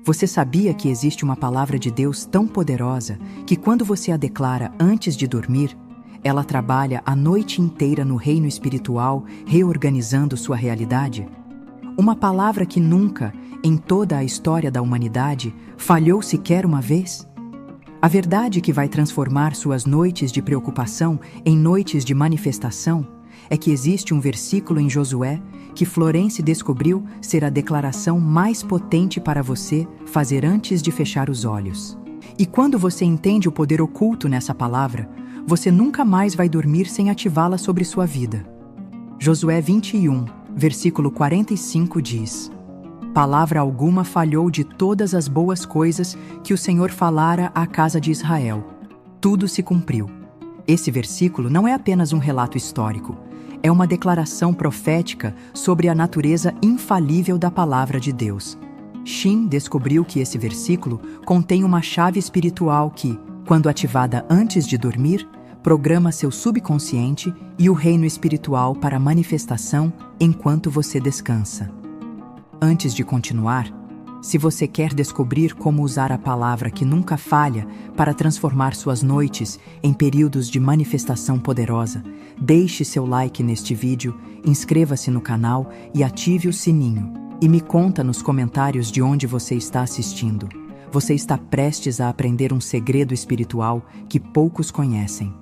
Você sabia que existe uma palavra de Deus tão poderosa que quando você a declara antes de dormir, ela trabalha a noite inteira no reino espiritual, reorganizando sua realidade? Uma palavra que nunca, em toda a história da humanidade, falhou sequer uma vez? A verdade que vai transformar suas noites de preocupação em noites de manifestação é que existe um versículo em Josué que Florence descobriu ser a declaração mais potente para você fazer antes de fechar os olhos. E quando você entende o poder oculto nessa palavra, você nunca mais vai dormir sem ativá-la sobre sua vida. Josué 21, versículo 45 diz: Palavra alguma falhou de todas as boas coisas que o Senhor falara à casa de Israel. Tudo se cumpriu. Esse versículo não é apenas um relato histórico, é uma declaração profética sobre a natureza infalível da palavra de Deus. Shin descobriu que esse versículo contém uma chave espiritual que, quando ativada antes de dormir, programa seu subconsciente e o reino espiritual para manifestação enquanto você descansa. Antes de continuar, se você quer descobrir como usar a palavra que nunca falha para transformar suas noites em períodos de manifestação poderosa, deixe seu like neste vídeo, inscreva-se no canal e ative o sininho. E me conta nos comentários de onde você está assistindo. Você está prestes a aprender um segredo espiritual que poucos conhecem.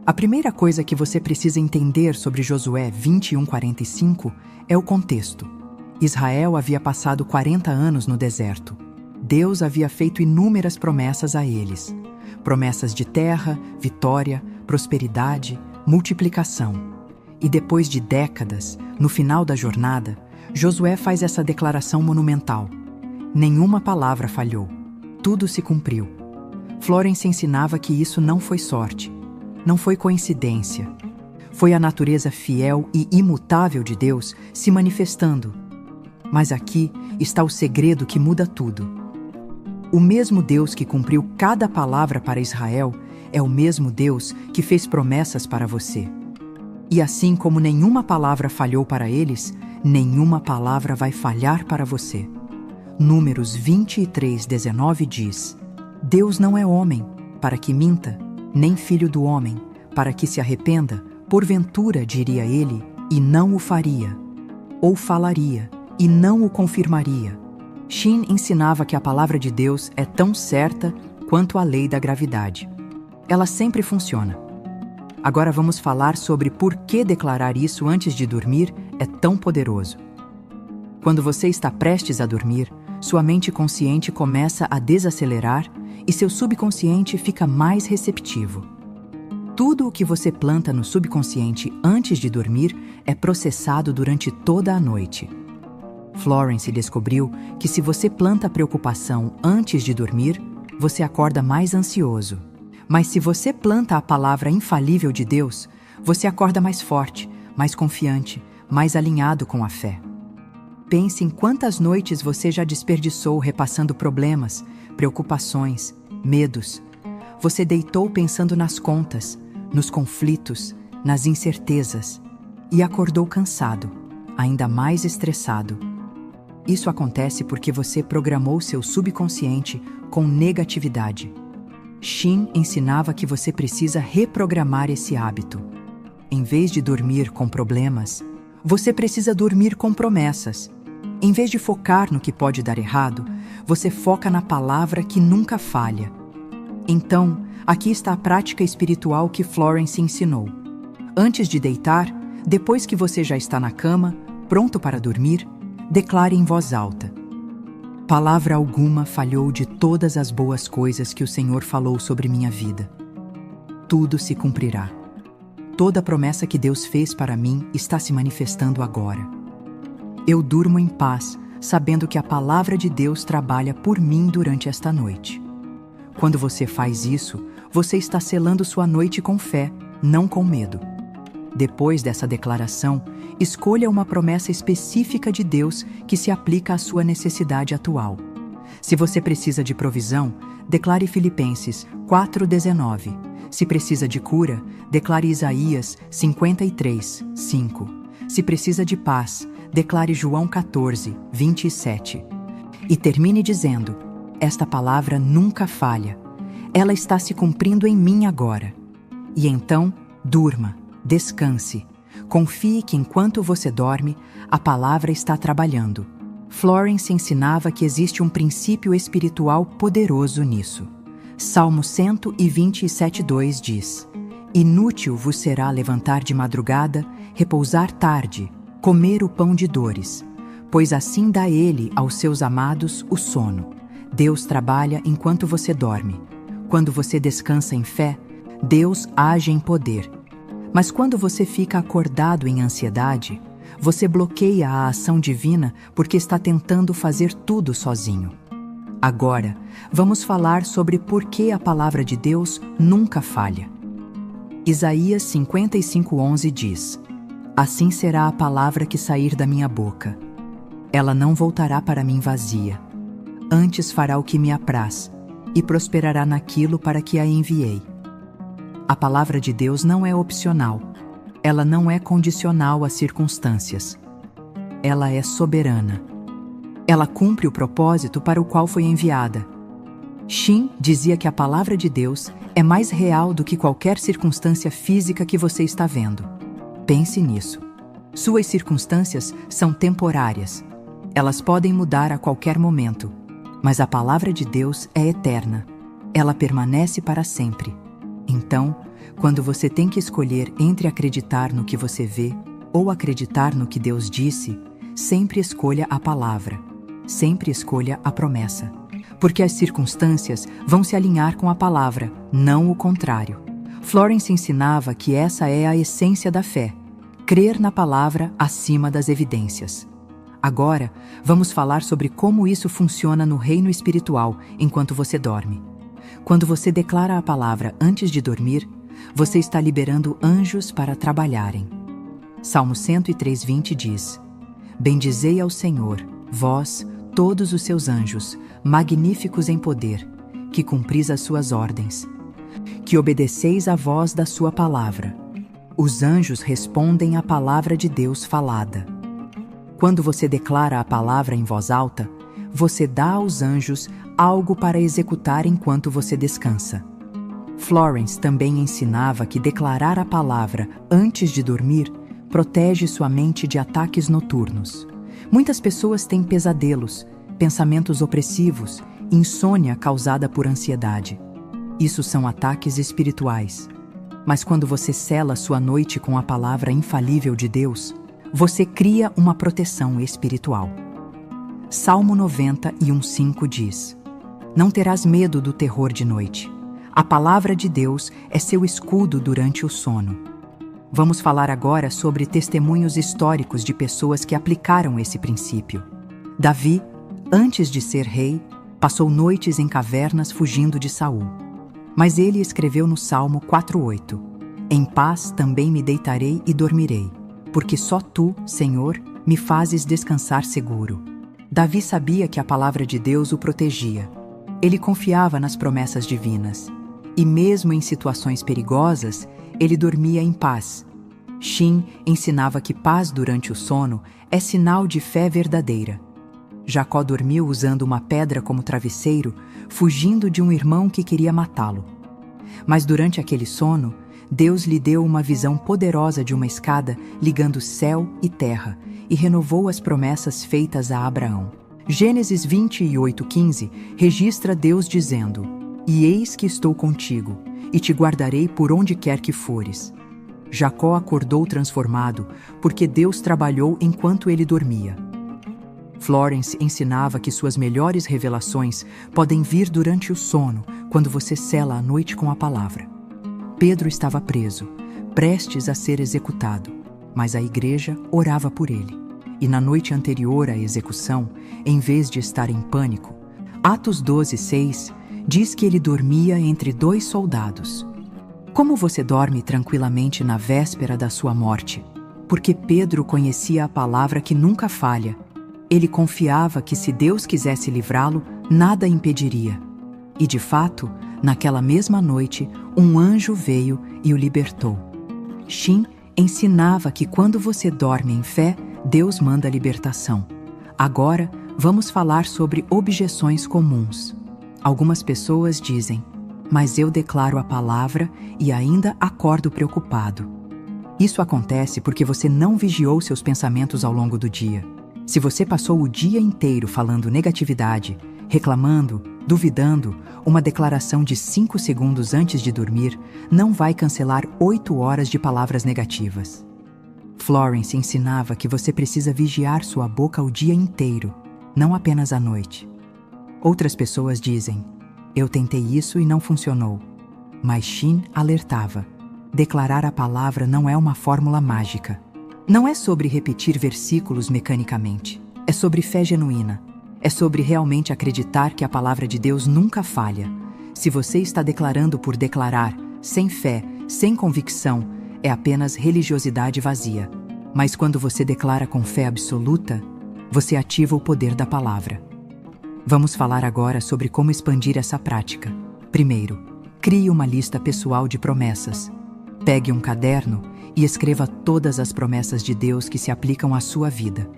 A primeira coisa que você precisa entender sobre Josué 21:45 é o contexto. Israel havia passado 40 anos no deserto. Deus havia feito inúmeras promessas a eles. Promessas de terra, vitória, prosperidade, multiplicação. E depois de décadas, no final da jornada, Josué faz essa declaração monumental. Nenhuma palavra falhou. Tudo se cumpriu. Florence ensinava que isso não foi sorte. Não foi coincidência. Foi a natureza fiel e imutável de Deus se manifestando. Mas aqui está o segredo que muda tudo. O mesmo Deus que cumpriu cada palavra para Israel é o mesmo Deus que fez promessas para você. E assim como nenhuma palavra falhou para eles, nenhuma palavra vai falhar para você. Números 23:19 diz: Deus não é homem, para que minta, nem filho do homem, para que se arrependa, porventura diria ele, e não o faria. Ou falaria, e não o confirmaria. Shin ensinava que a palavra de Deus é tão certa quanto a lei da gravidade. Ela sempre funciona. Agora vamos falar sobre por que declarar isso antes de dormir é tão poderoso. Quando você está prestes a dormir, sua mente consciente começa a desacelerar e seu subconsciente fica mais receptivo. Tudo o que você planta no subconsciente antes de dormir é processado durante toda a noite. Florence descobriu que se você planta preocupação antes de dormir, você acorda mais ansioso. Mas se você planta a palavra infalível de Deus, você acorda mais forte, mais confiante, mais alinhado com a fé. Pense em quantas noites você já desperdiçou repassando problemas, preocupações, medos. Você deitou pensando nas contas, nos conflitos, nas incertezas e acordou cansado, ainda mais estressado. Isso acontece porque você programou seu subconsciente com negatividade. Shin ensinava que você precisa reprogramar esse hábito. Em vez de dormir com problemas, você precisa dormir com promessas. Em vez de focar no que pode dar errado, você foca na palavra que nunca falha. Então, aqui está a prática espiritual que Florence ensinou. Antes de deitar, depois que você já está na cama, pronto para dormir, declare em voz alta: Palavra alguma falhou de todas as boas coisas que o Senhor falou sobre minha vida. Tudo se cumprirá. Toda promessa que Deus fez para mim está se manifestando agora. Eu durmo em paz, sabendo que a palavra de Deus trabalha por mim durante esta noite. Quando você faz isso, você está selando sua noite com fé, não com medo. Depois dessa declaração, escolha uma promessa específica de Deus que se aplica à sua necessidade atual. Se você precisa de provisão, declare Filipenses 4:19. Se precisa de cura, declare Isaías 53:5. Se precisa de paz, declare João 14:27. E termine dizendo: esta palavra nunca falha. Ela está se cumprindo em mim agora. E então, durma, descanse. Confie que enquanto você dorme, a palavra está trabalhando. Florence ensinava que existe um princípio espiritual poderoso nisso. Salmo 127:2 diz: inútil vos será levantar de madrugada, repousar tarde, comer o pão de dores, pois assim dá ele aos seus amados o sono. Deus trabalha enquanto você dorme. Quando você descansa em fé, Deus age em poder. Mas quando você fica acordado em ansiedade, você bloqueia a ação divina porque está tentando fazer tudo sozinho. Agora, vamos falar sobre por que a palavra de Deus nunca falha. Isaías 55:11 diz: assim será a palavra que sair da minha boca. Ela não voltará para mim vazia. Antes fará o que me apraz, e prosperará naquilo para que a enviei. A palavra de Deus não é opcional. Ela não é condicional às circunstâncias. Ela é soberana. Ela cumpre o propósito para o qual foi enviada. Shin dizia que a palavra de Deus é mais real do que qualquer circunstância física que você está vendo. Pense nisso. Suas circunstâncias são temporárias. Elas podem mudar a qualquer momento. Mas a palavra de Deus é eterna. Ela permanece para sempre. Então, quando você tem que escolher entre acreditar no que você vê ou acreditar no que Deus disse, sempre escolha a palavra. Sempre escolha a promessa. Porque as circunstâncias vão se alinhar com a palavra, não o contrário. Florence ensinava que essa é a essência da fé: crer na palavra acima das evidências. Agora, vamos falar sobre como isso funciona no reino espiritual enquanto você dorme. Quando você declara a palavra antes de dormir, você está liberando anjos para trabalharem. Salmo 103:20 diz: bendizei ao Senhor, vós, todos os seus anjos, magníficos em poder, que cumpris as suas ordens, que obedeceis à voz da sua palavra. Os anjos respondem à palavra de Deus falada. Quando você declara a palavra em voz alta, você dá aos anjos algo para executar enquanto você descansa. Florence também ensinava que declarar a palavra antes de dormir protege sua mente de ataques noturnos. Muitas pessoas têm pesadelos, pensamentos opressivos, insônia causada por ansiedade. Isso são ataques espirituais. Mas quando você sela sua noite com a palavra infalível de Deus, você cria uma proteção espiritual. Salmo 91:5 diz: não terás medo do terror de noite. A palavra de Deus é seu escudo durante o sono. Vamos falar agora sobre testemunhos históricos de pessoas que aplicaram esse princípio. Davi, antes de ser rei, passou noites em cavernas fugindo de Saul. Mas ele escreveu no Salmo 4:8: em paz também me deitarei e dormirei, porque só tu, Senhor, me fazes descansar seguro. Davi sabia que a palavra de Deus o protegia. Ele confiava nas promessas divinas. E mesmo em situações perigosas, ele dormia em paz. Shin ensinava que paz durante o sono é sinal de fé verdadeira. Jacó dormiu usando uma pedra como travesseiro, fugindo de um irmão que queria matá-lo. Mas durante aquele sono, Deus lhe deu uma visão poderosa de uma escada ligando céu e terra e renovou as promessas feitas a Abraão. Gênesis 28:15 registra Deus dizendo: e eis que estou contigo, e te guardarei por onde quer que fores. Jacó acordou transformado, porque Deus trabalhou enquanto ele dormia. Florence ensinava que suas melhores revelações podem vir durante o sono, quando você sela a noite com a palavra. Pedro estava preso, prestes a ser executado, mas a igreja orava por ele. E na noite anterior à execução, em vez de estar em pânico, Atos 12:6 diz que ele dormia entre 2 soldados. Como você dorme tranquilamente na véspera da sua morte? Porque Pedro conhecia a palavra que nunca falha. Ele confiava que se Deus quisesse livrá-lo, nada impediria. E de fato, naquela mesma noite, um anjo veio e o libertou. Shin ensinava que quando você dorme em fé, Deus manda libertação. Agora, Vamos falar sobre objeções comuns. Algumas pessoas dizem: mas eu declaro a palavra e ainda acordo preocupado. Isso acontece porque você não vigiou seus pensamentos ao longo do dia. Se você passou o dia inteiro falando negatividade, reclamando, duvidando, uma declaração de 5 segundos antes de dormir não vai cancelar 8 horas de palavras negativas. Florence ensinava que você precisa vigiar sua boca o dia inteiro, não apenas à noite. Outras pessoas dizem: eu tentei isso e não funcionou. Mas Shin alertava: declarar a palavra não é uma fórmula mágica. Não é sobre repetir versículos mecanicamente. É sobre fé genuína. É sobre realmente acreditar que a palavra de Deus nunca falha. Se você está declarando por declarar, sem fé, sem convicção, é apenas religiosidade vazia. Mas quando você declara com fé absoluta, você ativa o poder da palavra. Vamos falar agora sobre como expandir essa prática. Primeiro, crie uma lista pessoal de promessas. Pegue um caderno e escreva todas as promessas de Deus que se aplicam à sua vida.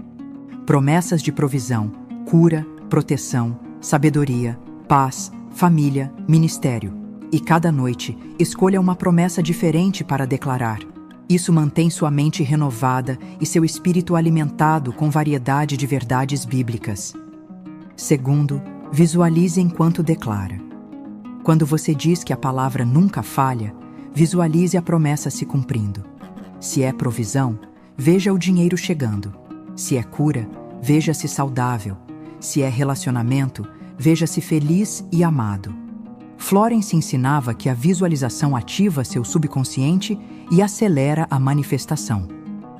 Promessas de provisão, cura, proteção, sabedoria, paz, família, ministério. E cada noite, escolha uma promessa diferente para declarar. Isso mantém sua mente renovada e seu espírito alimentado com variedade de verdades bíblicas. Segundo, visualize enquanto declara. Quando você diz que a palavra nunca falha, visualize a promessa se cumprindo. Se é provisão, veja o dinheiro chegando. Se é cura, veja-se saudável. Se é relacionamento, veja-se feliz e amado. Florence ensinava que a visualização ativa seu subconsciente e acelera a manifestação.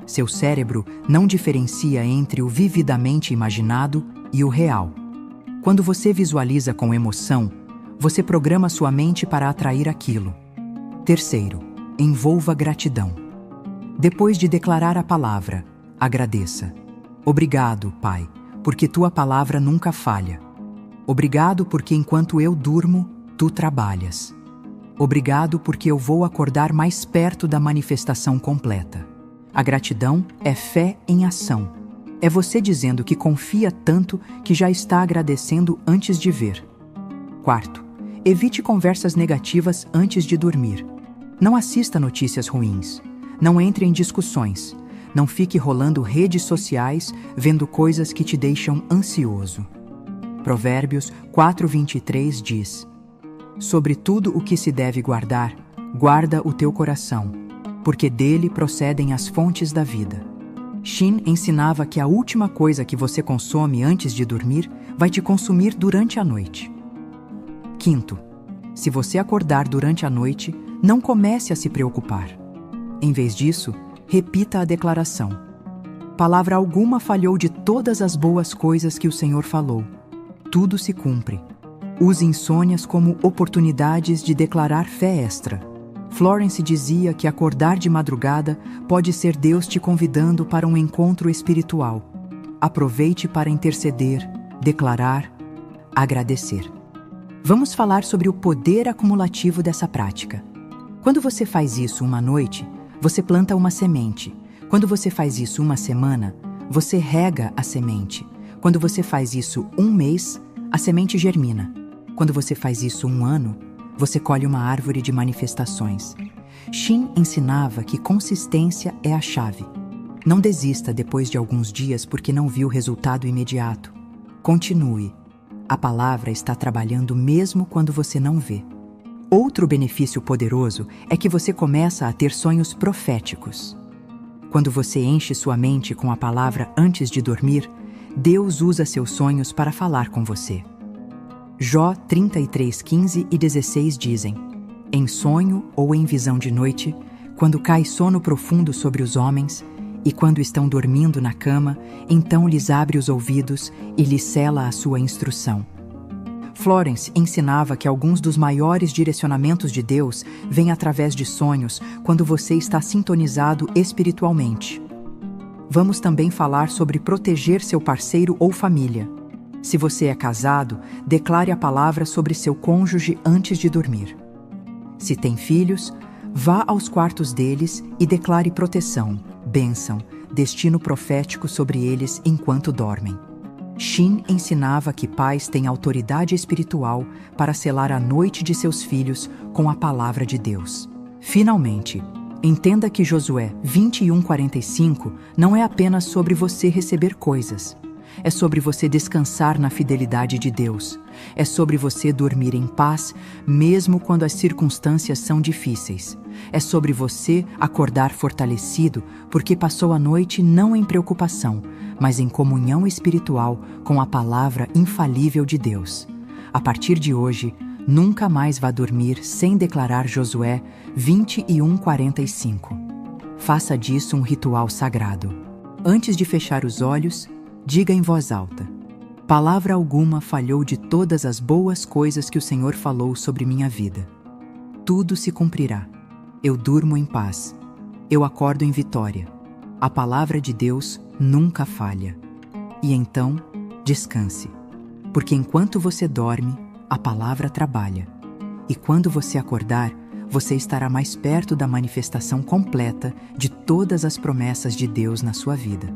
Seu cérebro não diferencia entre o vividamente imaginado e o real. Quando você visualiza com emoção, você programa sua mente para atrair aquilo. Terceiro, envolva gratidão. Depois de declarar a palavra, agradeça. Obrigado, Pai, porque tua palavra nunca falha. Obrigado porque enquanto eu durmo, tu trabalhas. Obrigado porque eu vou acordar mais perto da manifestação completa. A gratidão é fé em ação. É você dizendo que confia tanto que já está agradecendo antes de ver. Quarto, evite conversas negativas antes de dormir. Não assista notícias ruins. Não entre em discussões. Não fique rolando redes sociais vendo coisas que te deixam ansioso. Provérbios 4:23 diz: sobre tudo o que se deve guardar, guarda o teu coração, porque dele procedem as fontes da vida. Shin ensinava que a última coisa que você consome antes de dormir vai te consumir durante a noite. Quinto, se você acordar durante a noite, não comece a se preocupar. Em vez disso, repita a declaração: palavra alguma falhou de todas as boas coisas que o Senhor falou. Tudo se cumpre. Use insônias como oportunidades de declarar fé extra. Florence dizia que acordar de madrugada pode ser Deus te convidando para um encontro espiritual. Aproveite para interceder, declarar, agradecer. Vamos falar sobre o poder acumulativo dessa prática. Quando você faz isso uma noite, você planta uma semente. Quando você faz isso uma semana, você rega a semente. Quando você faz isso um mês, a semente germina. Quando você faz isso um ano, você colhe uma árvore de manifestações. Shin ensinava que consistência é a chave. Não desista depois de alguns dias porque não viu resultado imediato. Continue. A palavra está trabalhando mesmo quando você não vê. Outro benefício poderoso é que você começa a ter sonhos proféticos. Quando você enche sua mente com a palavra antes de dormir, Deus usa seus sonhos para falar com você. Jó 33:15 e 16 dizem: em sonho ou em visão de noite, quando cai sono profundo sobre os homens, e quando estão dormindo na cama, então lhes abre os ouvidos e lhes cela a sua instrução. Florence ensinava que alguns dos maiores direcionamentos de Deus vêm através de sonhos quando você está sintonizado espiritualmente. Vamos também falar sobre proteger seu parceiro ou família. Se você é casado, declare a palavra sobre seu cônjuge antes de dormir. Se tem filhos, vá aos quartos deles e declare proteção, bênção, destino profético sobre eles enquanto dormem. Shin ensinava que pais têm autoridade espiritual para selar a noite de seus filhos com a palavra de Deus. Finalmente, entenda que Josué 21:45 não é apenas sobre você receber coisas. É sobre você descansar na fidelidade de Deus. É sobre você dormir em paz, mesmo quando as circunstâncias são difíceis. É sobre você acordar fortalecido, porque passou a noite não em preocupação, mas em comunhão espiritual com a palavra infalível de Deus. A partir de hoje, nunca mais vá dormir sem declarar Josué 21:45. Faça disso um ritual sagrado. Antes de fechar os olhos, diga em voz alta: palavra alguma falhou de todas as boas coisas que o Senhor falou sobre minha vida. Tudo se cumprirá. Eu durmo em paz. Eu acordo em vitória. A palavra de Deus nunca falha. E então, descanse. Porque enquanto você dorme, a palavra trabalha. E quando você acordar, você estará mais perto da manifestação completa de todas as promessas de Deus na sua vida.